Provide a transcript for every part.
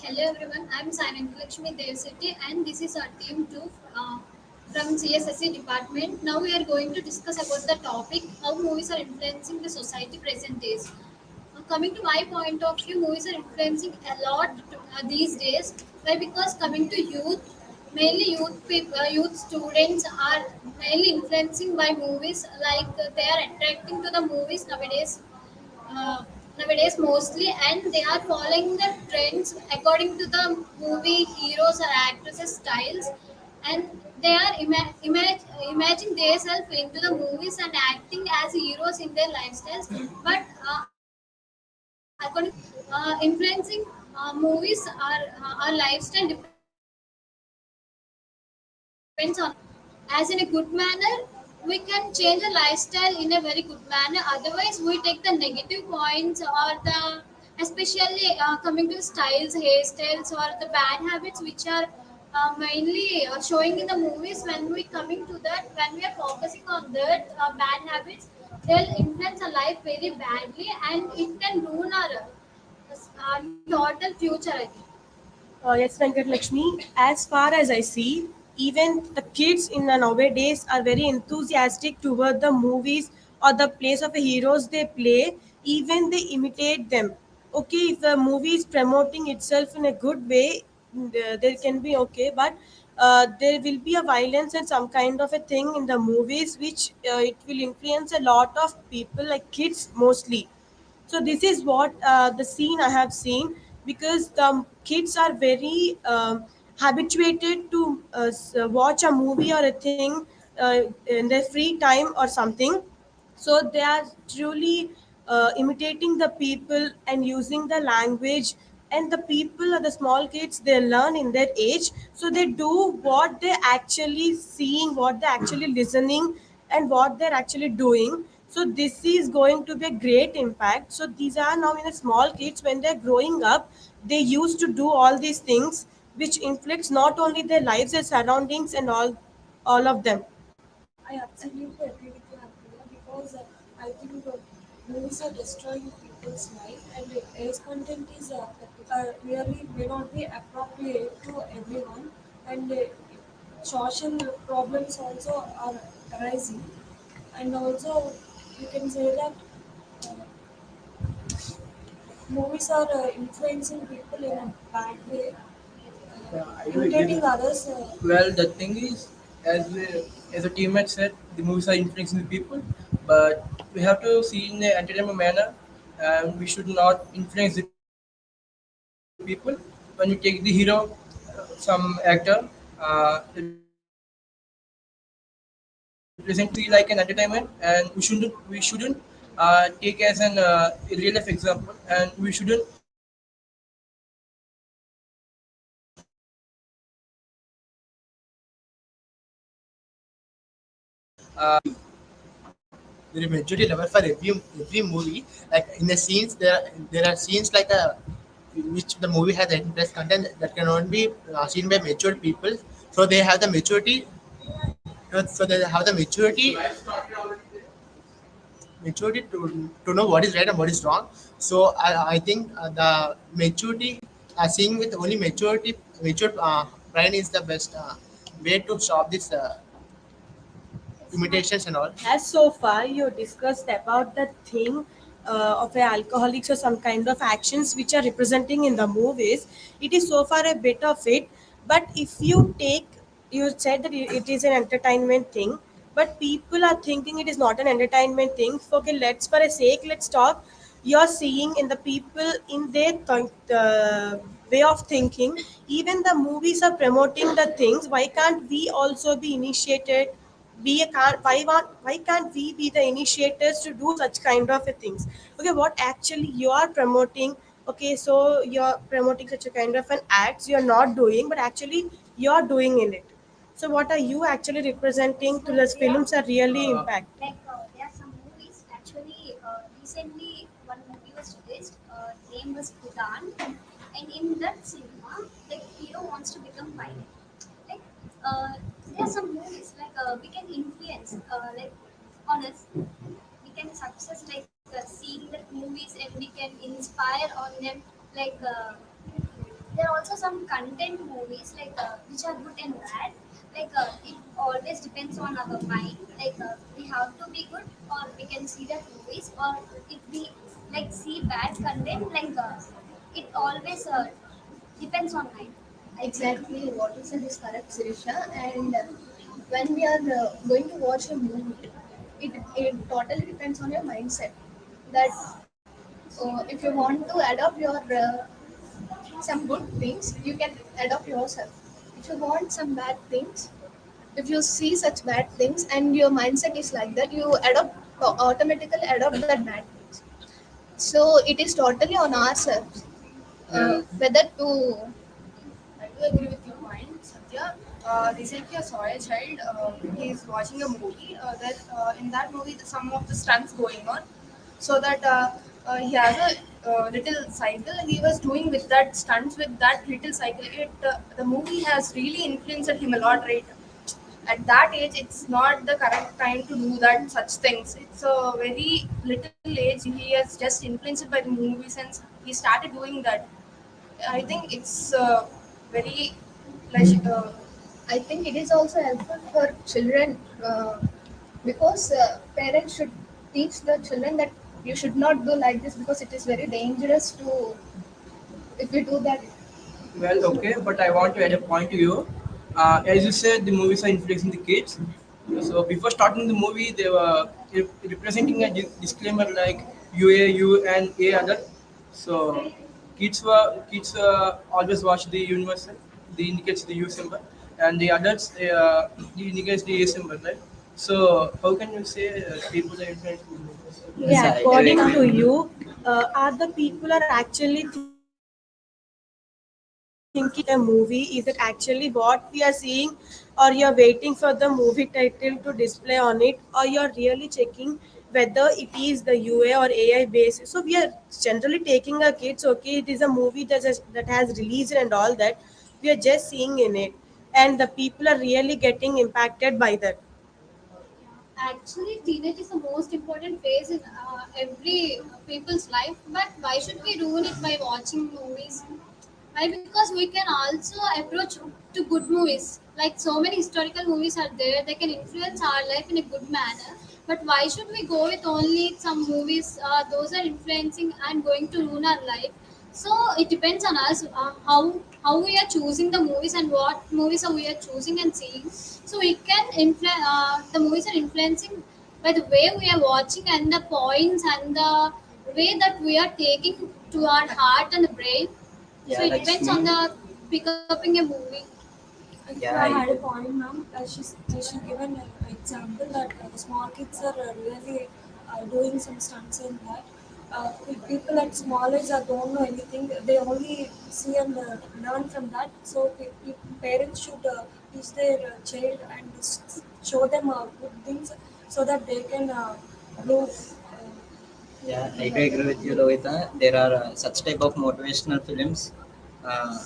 Hello everyone, I'm Simon Lakshmi Devseti and this is our team 2 from CSSE department. Now we are going to discuss about the topic how movies are influencing the society present days. Coming to my point of view, movies are influencing a lot these days. Why? Because coming to youth, mainly youth people, youth students are mainly influencing by movies. Like they are attracting to the movies uh, nowadays mostly, and they are following the trends according to the movie heroes or actresses styles, and they are imagine themselves into the movies and acting as heroes in their lifestyles. But according to me, influencing movies our lifestyle depends on as in a good manner. We can change a lifestyle in a very good manner, otherwise we take the negative points or the especially coming to styles, hairstyles, or the bad habits which are mainly showing in the movies. When we coming to that, when we are focusing on that bad habits, they'll influence our life very badly and it can ruin our total future, I think. Yes, Venkat Lakshmi. As far as I see, even the kids in the nowadays are very enthusiastic toward the movies or the plays of the heroes they play. Even they imitate them. Okay, if the movie is promoting itself in a good way, there can be okay, but there will be a violence and some kind of a thing in the movies which it will influence a lot of people, like kids mostly. So this is what the scene I have seen, because the kids are very habituated to watch a movie or a thing in their free time or something. So they are truly imitating the people and using the language, and the people or the small kids, they learn in their age, so they do what they actually seeing, what they actually listening, and what they're actually doing. So this is going to be a great impact. So these are now in the small kids, when they're growing up, they used to do all these things which inflicts not only their lives, their surroundings, and all of them. I absolutely agree with you, Apriya, because I think movies are destroying people's life, and age content is really may not be appropriate to everyone, and social problems also are arising, and also you can say that uh, movies are influencing people in a bad way, Yeah, I do agree imitating with you. others. Well, the thing is, as a teammate said, the movies are influencing the people, but we have to see in the entertainment manner, and we should not influence the people. When you take the hero, some actor, represent to be like an entertainment, and we shouldn't take as an real life example, and we shouldn't influence the people very maturity level for every movie. Like in the scenes, there are scenes like which the movie has interest content that can only be seen by mature people. So they have the maturity. So they have the maturity to know what is right and what is wrong. So I think the maturity, seeing with only mature brain is the best way to stop this imitations and all. As so far you discussed about the thing of a alcoholics or some kind of actions which are representing in the movies, it is so far a bit of it. But if you take, you said that it is an entertainment thing, but people are thinking it is not an entertainment thing. Okay, let's for a sake, let's talk. You're seeing in the people in their way of thinking, even the movies are promoting the things. Why can't we also be initiated, be a can why can't we be the initiators to do such kind of a things? Okay, what actually you are promoting? Okay, so you're promoting such a kind of an acts you're not doing, but actually you're doing in it. So what are you actually representing to those films are really uh, impact? There are some movies. Actually, recently one movie was released. Name was Bhutan, and in that cinema, the hero wants to become pilot. Like there are some movies like we can influence like on us. We can success like seeing the movies, and we can inspire on them. Like There are also some content movies which are good and bad. It always depends on our mind. We have to be good, or we can see that movies, or if we see bad content, it always depends on mind. Exactly what you said is correct, Sirisha. And when we are going to watch a movie, it totally depends on your mindset. That if you want to adopt your some good things, you can adopt yourself. If you want some bad things, if you see such bad things and your mindset is like that, you adopt automatically adopt that bad things. So it is totally on ourselves whether to. I do agree with your point, Satya. Recently, I saw a child. He is watching a movie. That in that movie, some of the stunts going on, so that he has a little cycle. He was doing with that stunts with that little cycle. The movie has really influenced him a lot, right? At that age, it's not the correct time to do that such things. It's a very little age. He has just influenced by the movies and he started doing that. I think it's very pleasure. I think it is also helpful for children because parents should teach the children that you should not do like this because it is very dangerous to if you do that. Well, okay, but I want to add a point to you. As you said, the movies are influencing the kids. So before starting the movie, they were representing a disclaimer like UA, U, and A other. So kids always watch the universal. The indicates the U symbol, and the adults the indicates the A symbol, right? So how can you say people are influencing the movies? Yes, yeah, according to you, are the people are actually thinking a movie? Is it actually what we are seeing, or you're waiting for the movie title to display on it, or you're really checking whether it is the UA or AI based? So we are generally taking our kids. Okay, it is a movie that has released and all that. We are just seeing in it, and the people are really getting impacted by that. Actually, teenage is the most important phase in every people's life. But why should we ruin it by watching movies? Why? Because we can also approach to good movies. Like so many historical movies are there, they can influence our life in a good manner. But why should we go with only some movies? Those are influencing and going to ruin our life. So it depends on us how we are choosing the movies and what movies are we are choosing and seeing. So we can influence. The movies are influencing by the way we are watching and the points and the way that we are taking to our heart and the brain. So Yeah, it depends on Lakshmi. the picking a movie. I Yeah, had a point, ma'am. She given an example that the small kids are really doing some stunts in that. People at small age don't know anything. They only see and learn from that. So parents should teach their child and show them good things so that they can do. yeah, I do agree with you, Lovita. There are such type of motivational films uh,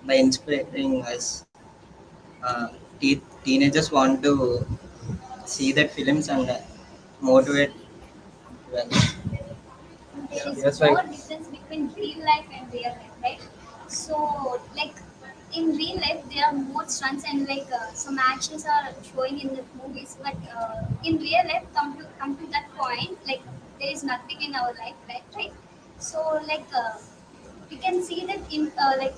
by inspiring us. Teenagers want to see that films and motivate well. There is That's more why, difference between real life and real life, right? So, in real life, there are more stunts and some actions are showing in the movies, but in real life, come to that point, there is nothing in our life, right? So, we can see that in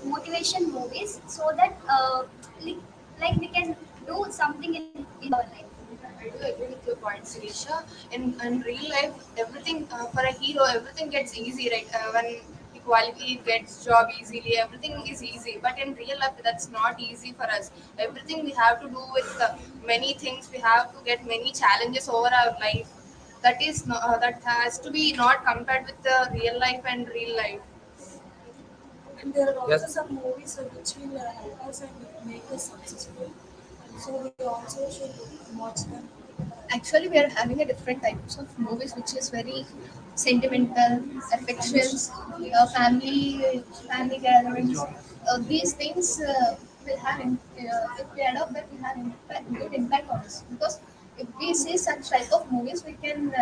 motivation movies, so that like, we can do something in our life. I do agree with your point, Sirisha. In real life, everything for a hero, everything gets easy, right? When equality gets job easily, everything is easy. But in real life, that's not easy for us. Everything we have to do with many things. We have to get many challenges over our life. That has to be not compared with the real life and real life. And there are also yes, some movies which will help us and make us successful. So we also should watch them. Actually, we are having a different types of movies which is very sentimental, affections, family gatherings. These things will have if we adopt that will have good impact on us because if we see such type of movies we can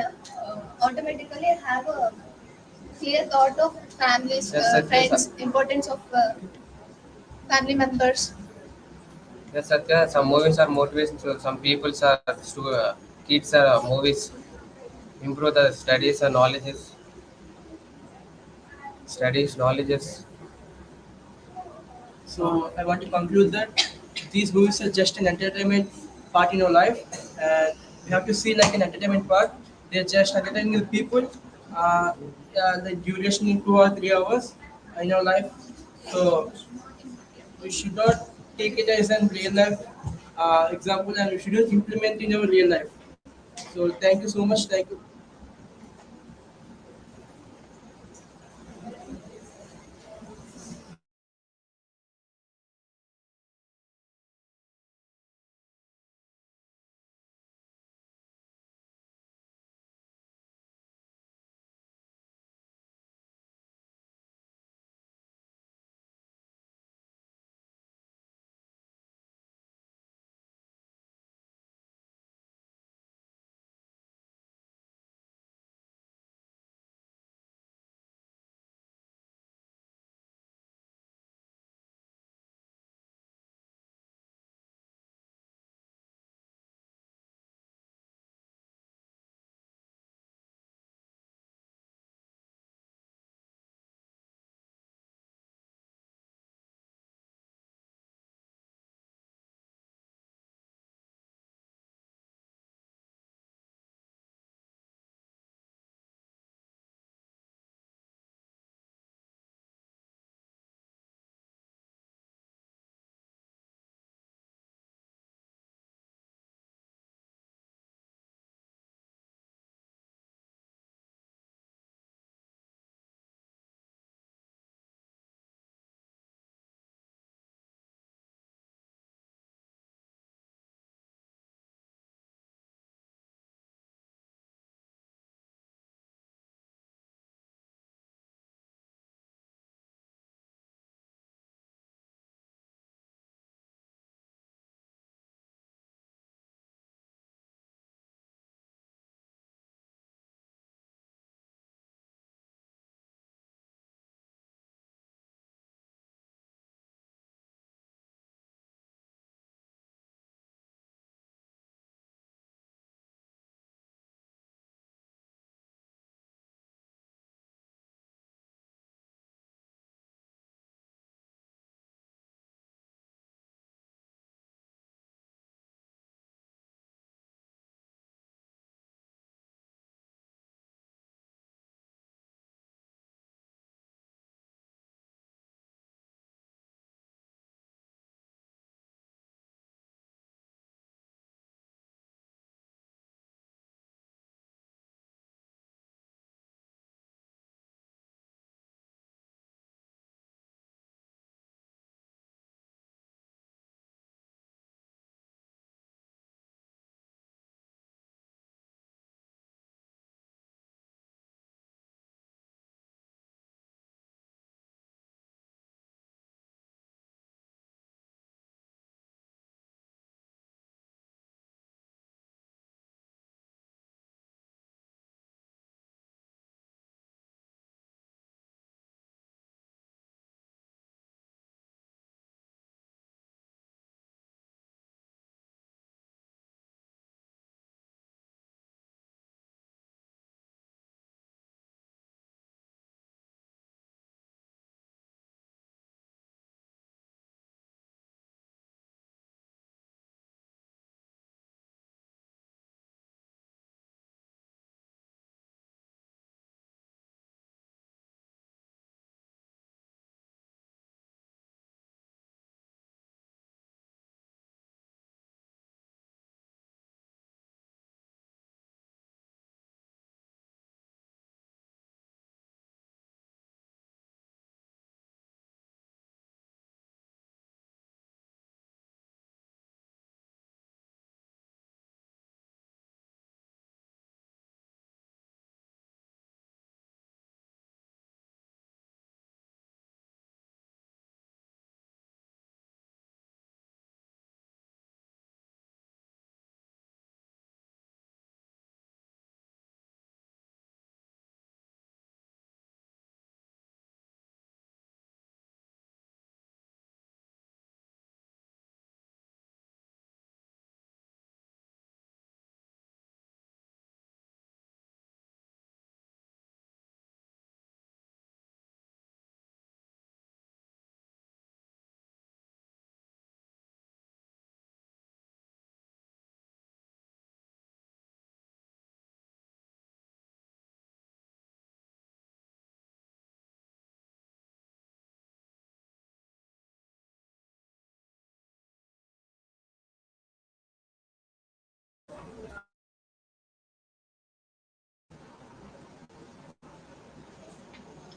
automatically have a clear thought of families, yes, friends, importance of family members. Yes, Satya, some movies are motivation. So some people are kids are movies improve the studies knowledges. So I want to conclude that these movies are just an entertainment part in our life, and we have to see like an entertainment part. They're just entertaining the people. Yeah, the duration in 2 or 3 hours in our life. So we should not take it as a real life example, and we shouldn't implement in our real life. So thank you so much. Thank you.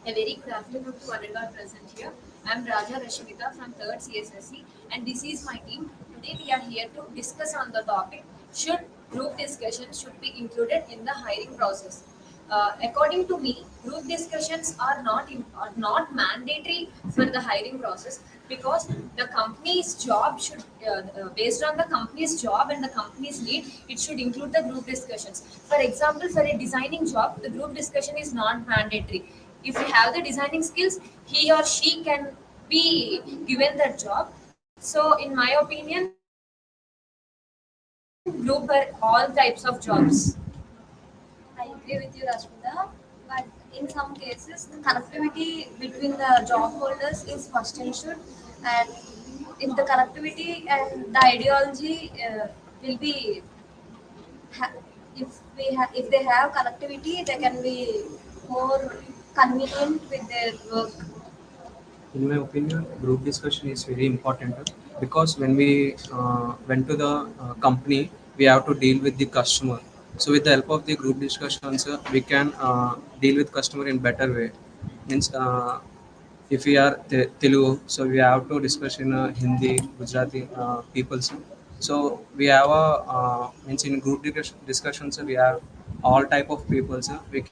A very good afternoon to all are present here. I am Raja Rashmita from 3rd CSSE and this is my team. Today we are here to discuss on the topic should group discussion should be included in the hiring process. According to me, group discussions are not mandatory for the hiring process because the company's job should based on the company's job and the company's need, it should include the group discussions. For example, for a designing job, the group discussion is not mandatory. If he have the designing skills, he or she can be given that job. So in my opinion, group discussion should be included in group for all types of jobs. I agree with you, Rashmita. But in some cases, the connectivity between the job holders is first ensured, and if the connectivity and the ideology will be, ha- if they have connectivity, they can be more convenient with their work. In my opinion, group discussion is very important because when we went to the company, we have to deal with the customer. So with the help of the group discussions, we can deal with customer in better way. Means if we are Telugu, so we have to discuss in Hindi, Gujarati peoples. So we have a means in group discussions we have all type of peoples. We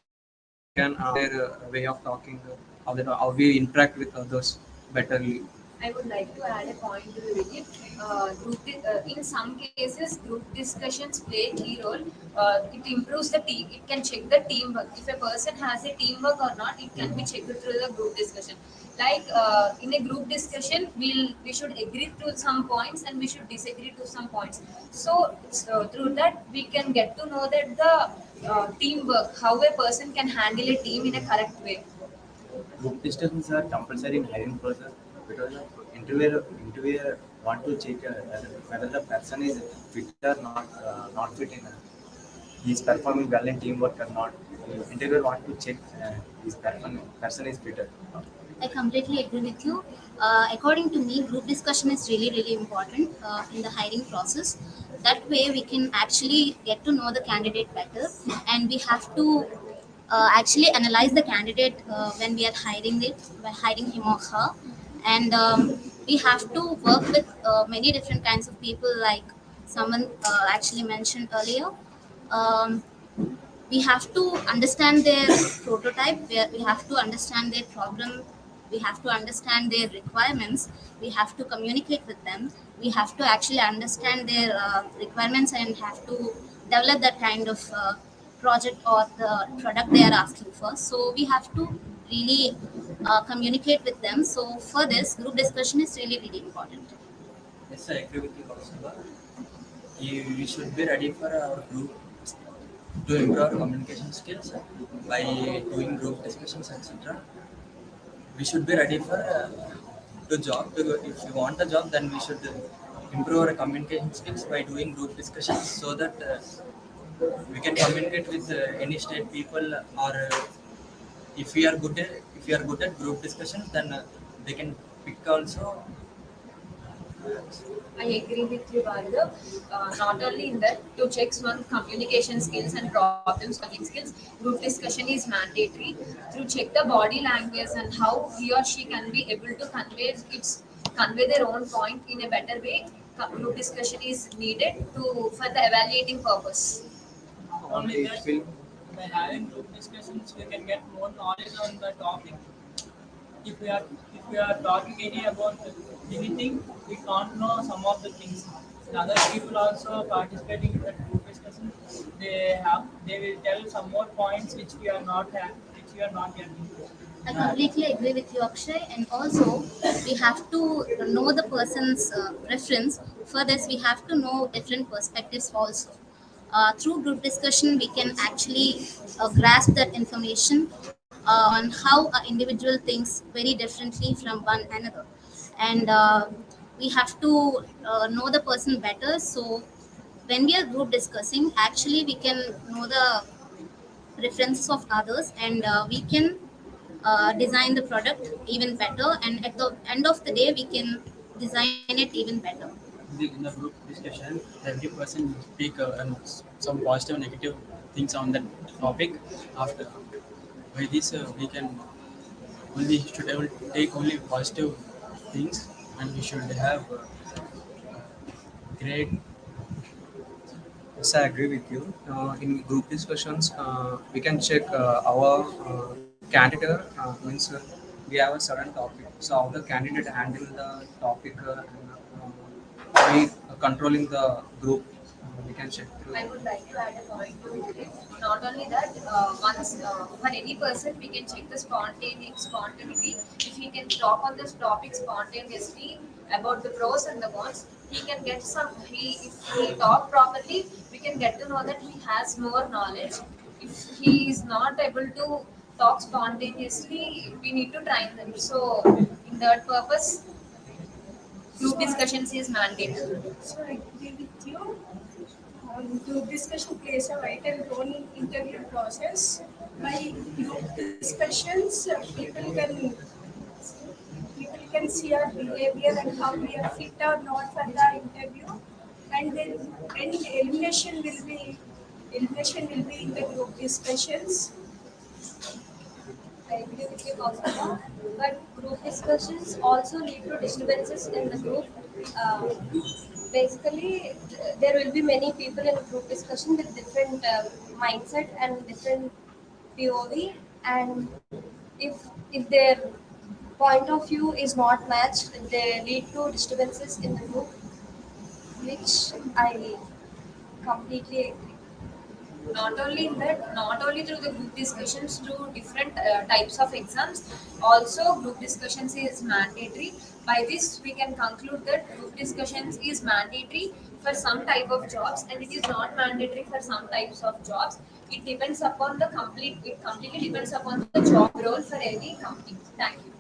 can their way of talking, how we interact with others betterly. I would like to add a point to it. In some cases, group discussions play a key role. It improves the team. It can check the teamwork. If a person has a teamwork or not, it can be checked through the group discussion. Like in a group discussion, we should agree to some points and we should disagree to some points. So through that, we can get to know that the teamwork, how a person can handle a team in a correct way. Group discussions are compulsory in hiring process because the interviewer want to check whether the person is fit or not fit in he is performing well in teamwork or not. Interviewer want to check his person is fit or not. I completely agree with you. According to me, group discussion is really, really important in the hiring process. That way, we can actually get to know the candidate better, and we have to actually analyze the candidate when we are hiring him or her, and we have to work with many different kinds of people, like someone actually mentioned earlier. Um, we have to understand their prototype, we have to understand their problem, we have to understand their requirements, we have to communicate with them, we have to actually understand their requirements and have to develop that kind of project or the product they are asking for. So we have to really communicate with them. So for this, group discussion is really, really important. Yes, I agree with you, Kaustubha. We should be ready for our group to improve our communication skills by doing group discussions, etc. We should be ready for the job. If we want the job, then we should improve our communication skills by doing group discussions so that we can communicate with any state people or if we are good at group discussions, then they can pick also. I agree with you, Bhargav. Not only in that, to check one's communication skills and problem solving skills, group discussion is mandatory. To check the body language and how he or she can be able to convey their own point in a better way, group discussion is needed for the evaluating purpose. Only that, by having group discussions, we can get more knowledge on the topic. If we are talking any about anything, we can't know some of the things. And other people also participating in that group discussion. They will tell some more points which we are not getting. I completely agree with you, Akshay. And also, we have to know the person's preference. For this, we have to know different perspectives also. Through group discussion, we can actually grasp that information on how an individual thinks very differently from one another. And we have to know the person better. So, when we are group discussing, actually, we can know the preferences of others, and we can design the product even better, and at the end of the day we can design it even better. In the group discussion, every person speak and some positive and negative things on that topic. After by this, we can only should able take only positive things, and we should have great. Yes, I agree with you. In group discussions, we can check our candidate means we have a certain topic. So how the candidate handle the topic and we controlling the group. We can check through. I would like to add a point to it. Not only that, once for any person, we can check the spontaneity. If he can talk on this topic spontaneously about the pros and the cons, he can get some. If he talk properly, we can get to know that he has more knowledge. If he is not able to talk spontaneously, we need to train them. So, in that purpose, group discussions is mandatory. So I agree with you. Group discussion plays a vital role in interview process. By group discussions, people can see our behavior and how we are fit or not for the interview, and then and elimination will be in the group discussions. I agree with you, Kaustubh. But group discussions also lead to disturbances in the group. Uh, Basically, there will be many people in group discussion with different mindset and different POV, and if their point of view is not matched, they lead to disturbances in the group, which I completely agree. Not only that, not only through the group discussions, through different types of exams, also group discussions is mandatory. By this we can conclude that group discussions is mandatory for some type of jobs, and it is not mandatory for some types of jobs. It completely depends upon the job role for any company. Thank you.